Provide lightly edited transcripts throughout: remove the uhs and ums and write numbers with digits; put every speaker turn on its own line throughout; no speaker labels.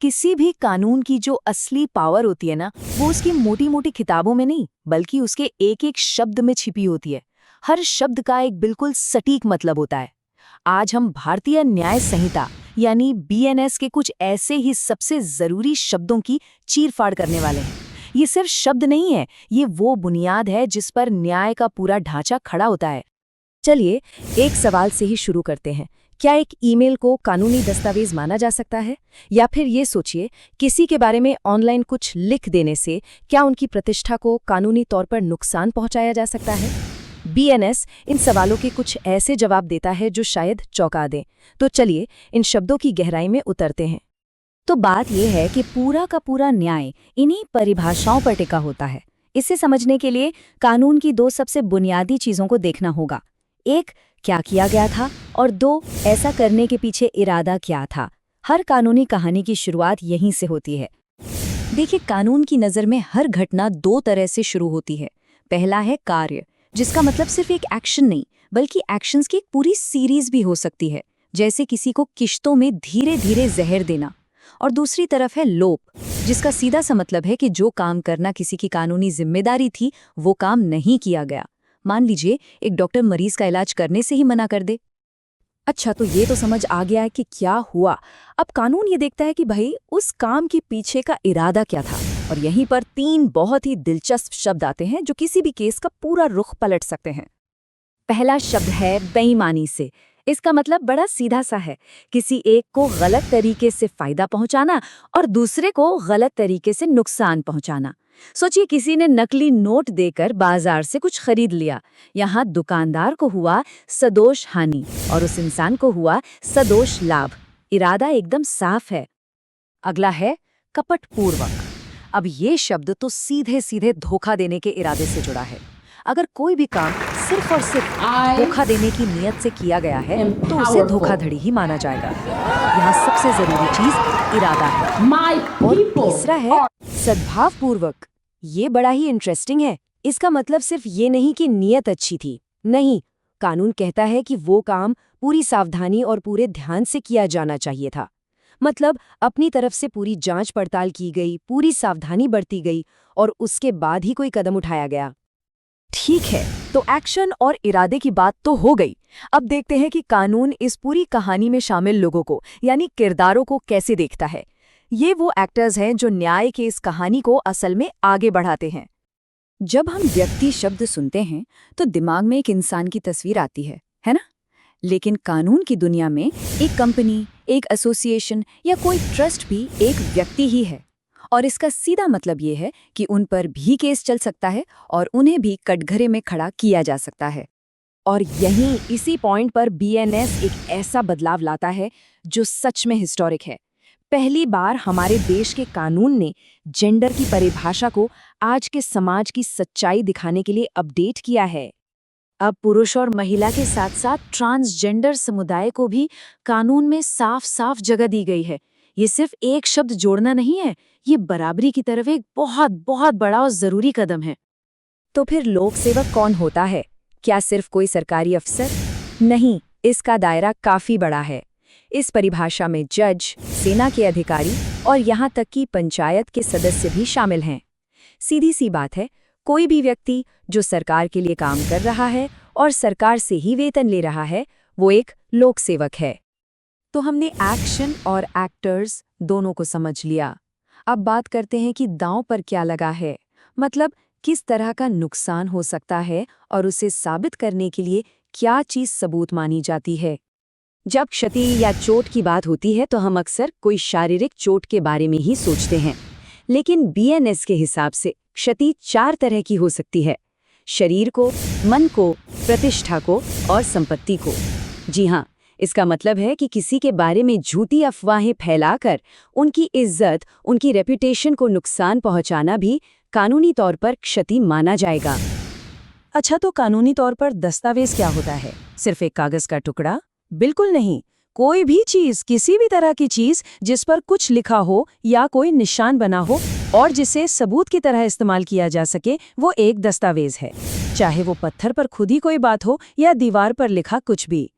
किसी भी कानून की जो असली पावर होती है ना, वो उसकी मोटी मोटी किताबों में नहीं बल्कि उसके एक एक शब्द में छिपी होती है। हर शब्द का एक बिल्कुल सटीक मतलब होता है। आज हम भारतीय न्याय संहिता यानी बीएनएस के कुछ ऐसे ही सबसे जरूरी शब्दों की चीरफाड़ करने वाले हैं। ये सिर्फ शब्द नहीं है, ये वो बुनियाद है जिस पर न्याय का पूरा ढांचा खड़ा होता है। चलिए एक सवाल से ही शुरू करते हैं। क्या एक ईमेल को कानूनी दस्तावेज माना जा सकता है? या फिर ये सोचिए, किसी के बारे में ऑनलाइन कुछ लिख देने से क्या उनकी प्रतिष्ठा को कानूनी तौर पर नुकसान पहुंचाया जा सकता है? बीएनएस इन सवालों के कुछ ऐसे जवाब देता है जो शायद चौंका दें। तो चलिए इन शब्दों की गहराई में उतरते हैं। तो बात यह है कि पूरा का पूरा न्याय इन्हीं परिभाषाओं पर टिका होता है। इसे समझने के लिए कानून की दो सबसे बुनियादी चीजों को देखना होगा। एक, क्या किया गया था, और दो, ऐसा करने के पीछे इरादा क्या था। हर कानूनी कहानी की शुरुआत यहीं से होती है। देखिए, कानून की नज़र में हर घटना दो तरह से शुरू होती है। पहला है कार्य, जिसका मतलब सिर्फ एक एक्शन नहीं बल्कि एक्शंस की एक पूरी सीरीज भी हो सकती है, जैसे किसी को किश्तों में धीरे धीरे जहर देना। और दूसरी तरफ है लोप, जिसका सीधा सा मतलब है कि जो काम करना किसी की कानूनी जिम्मेदारी थी वो काम नहीं किया गया। मान लीजिए एक डॉक्टर मरीज का इलाज करने से ही मना कर दे। अच्छा, तो ये तो समझ आ गया है कि क्या हुआ। अब कानून ये देखता है कि भाई उस काम के पीछे का इरादा क्या था। और यहीं पर तीन बहुत ही दिलचस्प शब्द आते हैं जो किसी भी केस का पूरा रुख पलट सकते हैं। पहला शब्द है बेईमानी से। इसका मतलब बड़ा सीधा सा है, किसी एक को गलत तरीके से फायदा पहुंचाना और दूसरे को गलत तरीके से नुकसान पहुंचाना। सोचिए, किसी ने नकली नोट देकर बाजार से कुछ खरीद लिया। यहाँ दुकानदार को हुआ सदोष हानि और उस इंसान को हुआ सदोष लाभ। इरादा एकदम साफ है। अगला है कपटपूर्वक। अब ये शब्द तो सीधे सीधे धोखा देने के इरादे से जुड़ा है। अगर कोई भी काम सिर्फ और सिर्फ धोखा देने की नियत से किया गया है तो उसे धोखाधड़ी ही माना जाएगा। यहाँ सबसे जरूरी चीज इरादा है। और तीसरा है सद्भावपूर्वक। ये बड़ा ही इंटरेस्टिंग है। इसका मतलब सिर्फ ये नहीं कि नियत अच्छी थी, नहीं, कानून कहता है कि वो काम पूरी सावधानी और पूरे ध्यान से किया जाना चाहिए था। मतलब अपनी तरफ से पूरी जांच पड़ताल की गई, पूरी सावधानी बरती गई और उसके बाद ही कोई कदम उठाया गया। ठीक है, तो एक्शन और इरादे की बात तो हो गई। अब देखते हैं कि कानून इस पूरी कहानी में शामिल लोगों को यानी किरदारों को कैसे देखता है। ये वो एक्टर्स हैं जो न्याय की इस कहानी को असल में आगे बढ़ाते हैं। जब हम व्यक्ति शब्द सुनते हैं तो दिमाग में एक इंसान की तस्वीर आती है ना? लेकिन कानून की दुनिया में एक कंपनी, एक एसोसिएशन या कोई ट्रस्ट भी एक व्यक्ति ही है। और इसका सीधा मतलब ये है कि उन पर भी केस चल सकता है और उन्हें भी कटघरे में खड़ा किया जा सकता है। और यहीं इसी पॉइंट पर बीएनएस एक ऐसा बदलाव लाता है जो सच में हिस्टोरिक है। पहली बार हमारे देश के कानून ने जेंडर की परिभाषा को आज के समाज की सच्चाई दिखाने के लिए अपडेट किया है। अब पुरुष और महिला के साथ साथ ट्रांसजेंडर समुदाय को भी कानून में साफ साफ जगह दी गई है। ये सिर्फ एक शब्द जोड़ना नहीं है, ये बराबरी की तरफ एक बहुत बहुत बड़ा और जरूरी कदम है। तो फिर लोक सेवक कौन होता है? क्या सिर्फ कोई सरकारी अफसर? नहीं, इसका दायरा काफी बड़ा है। इस परिभाषा में जज, सेना के अधिकारी और यहाँ तक कि पंचायत के सदस्य भी शामिल हैं। सीधी सी बात है, कोई भी व्यक्ति जो सरकार के लिए काम कर रहा है और सरकार से ही वेतन ले रहा है, वो एक लोक सेवक है। तो हमने एक्शन और एक्टर्स दोनों को समझ लिया। अब बात करते हैं कि दांव पर क्या लगा है, मतलब किस तरह का नुकसान हो सकता है और उसे साबित करने के लिए क्या चीज सबूत मानी जाती है। जब क्षति या चोट की बात होती है तो हम अक्सर कोई शारीरिक चोट के बारे में ही सोचते हैं, लेकिन बीएनएस के हिसाब से क्षति 4 तरह की हो सकती है: शरीर को, मन को, प्रतिष्ठा को और संपत्ति को। जी हाँ, इसका मतलब है कि किसी के बारे में झूठी अफवाहें फैलाकर उनकी इज्जत, उनकी रेपुटेशन को नुकसान पहुंचाना भी कानूनी तौर पर क्षति माना जाएगा। अच्छा, तो कानूनी तौर पर दस्तावेज क्या होता है? सिर्फ एक कागज का टुकड़ा? बिल्कुल नहीं। कोई भी चीज, किसी भी तरह की चीज जिस पर कुछ लिखा हो या कोई निशान बना हो और जिसे सबूत की तरह इस्तेमाल किया जा सके, वो एक दस्तावेज है। चाहे वो पत्थर पर खुदी कोई बात हो या दीवार पर लिखा कुछ भी।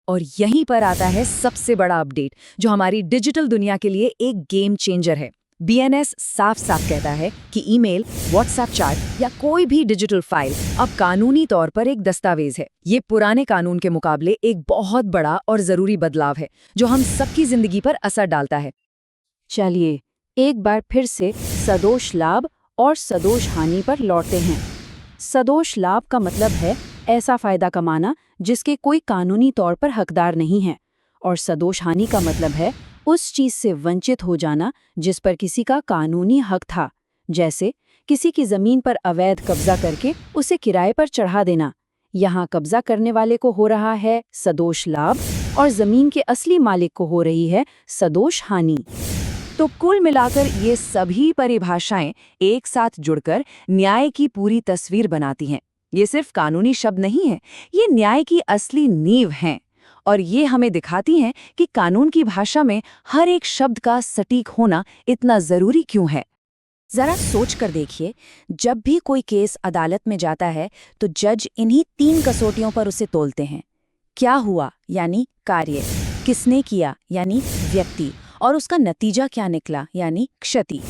और यहीं पर आता है सबसे बड़ा अपडेट, जो हमारी डिजिटल दुनिया के लिए एक गेम चेंजर है। बीएनएस साफ साफ कहता है कि ईमेल, व्हाट्सएप चैट या कोई भी डिजिटल फाइल अब कानूनी तौर पर एक दस्तावेज है। ये पुराने कानून के मुकाबले एक बहुत बड़ा और जरूरी बदलाव है, जो हम सबकी जिंदगी पर असर डालता है।
चलिए एक बार फिर से सदोष लाभ और सदोष हानि पर लौटते हैं। सदोष लाभ का मतलब है ऐसा फायदा कमाना जिसके कोई कानूनी तौर पर हकदार नहीं है, और सदोष हानि का मतलब है उस चीज से वंचित हो जाना जिस पर किसी का कानूनी हक था, जैसे किसी की जमीन पर अवैध कब्जा करके उसे किराए पर चढ़ा देना। यहाँ कब्जा करने वाले को हो रहा है सदोष लाभ और जमीन के असली मालिक को हो रही है सदोष हानि।
तो कुल मिलाकर ये सभी परिभाषाएं एक साथ जुड़कर न्याय की पूरी तस्वीर बनाती हैं। ये सिर्फ कानूनी शब्द नहीं है, ये न्याय की असली नींव हैं, और ये हमें दिखाती हैं कि कानून की भाषा में हर एक शब्द का सटीक होना इतना जरूरी क्यों है। जरा सोच कर देखिए, जब भी कोई केस अदालत में जाता है तो जज इन्हीं 3 कसौटियों पर उसे तोलते हैं। क्या हुआ यानी कार्य, किसने किया यानी व्यक्ति, और उसका नतीजा क्या निकला यानी क्षति।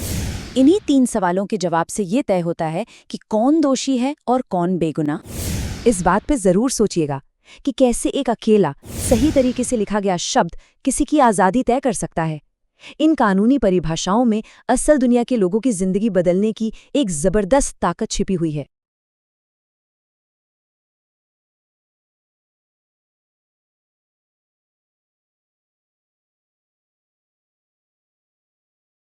इन्हीं 3 सवालों के जवाब से ये तय होता है कि कौन दोषी है और कौन बेगुनाह। इस बात पे जरूर सोचिएगा कि कैसे एक अकेला सही तरीके से लिखा गया शब्द किसी की आज़ादी तय कर सकता है। इन कानूनी परिभाषाओं में असल दुनिया के लोगों की जिंदगी बदलने की एक जबरदस्त ताकत छिपी हुई है।